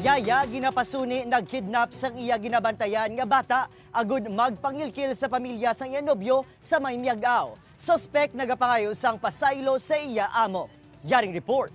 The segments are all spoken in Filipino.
Yaya ginapasuni nagkidnap sang iya ginabantayan nga bata agud magpangilkil sa pamilya sang iya nobyo sa may Miagao. Suspect nagapangayo sang pasaylo sa iya amo. Yaring report.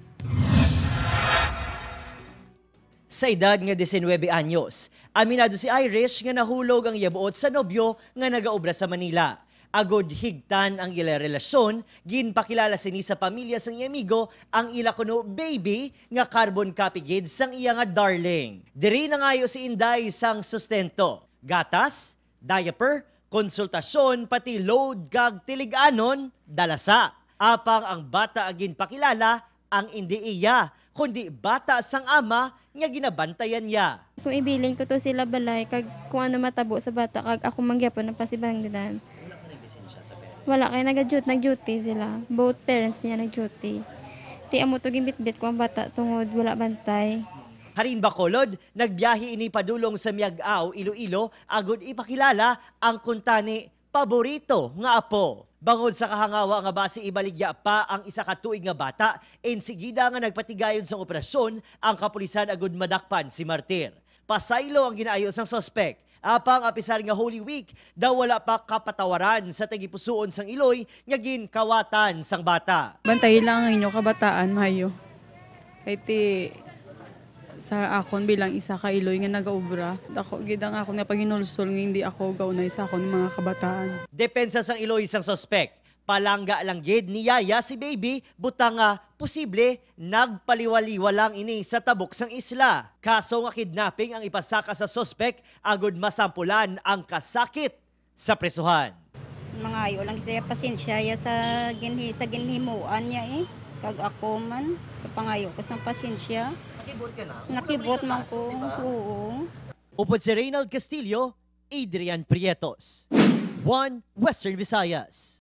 Sa edad nga 19 anyos, aminado si Irish nga nahulog ang iya buot sa nobyo nga nagaobra sa Manila. Agod higtan ang ila relasyon, ginpakilala sini sa pamilya sang iya amigo ang ila kuno baby nga carbon copy gid sang iya nga darling. Diri nangayo si Inday sang sustento, gatas, diaper, konsultasyon pati load kag tiliganon dalasa. Apang ang bata agin pakilala ang hindi iya kundi bata sang ama nga ginabantayan niya. Kung ibilin ko to sila balay kag kung ano matabo sa bata kag ako mangyapon ng pasibanggidan. Wala kay nag-duty sila. Both parents niya nag-duty. Ti amo to gimbitbit ko ang bata tungod wala bantay. Harin Bacolod, nagbiyahe ini padulong sa Miagao, Iloilo, agud ipakilala ang kuntani paborito nga apo. Bangod sa kahangawa nga base ibaligya pa ang isa ka tuig nga bata, ensigida nga nagpatigayon sa operasyon ang kapulisan agud madakpan si Martir. Pasaylo ang ginaayo sang suspect. Apang apisar nga Holy Week, daw wala pa kapatawaran sa tagipusoon sang Iloy nga ginkawatan sang bata. Bantayin lang ang inyo kabataan, Mayo. Kahit sa akon bilang isa ka Iloy nga nagaubra, dako gid ang akon nga paginulsol nga hindi ako gaunay sa akon mga kabataan. Depensa sang Iloy sang suspect. Palangga lang gid ni Yaya si baby, butang nga posible nagpaliwaliwa lang ini sa tabok sang isla. Kaso nga kidnapping ang ipasaka sa suspect agud masampulan ang kasakit sa presuhan. Mangayo lang siya pasensya ya sa ginhimuan niya kag ako man kapangayo ko sang pasensya. Nakibot ka na? Nakibot man ko. Diba? Oo. Upod si Reynald Castillo, Adrian Prietos. 1 Western Visayas.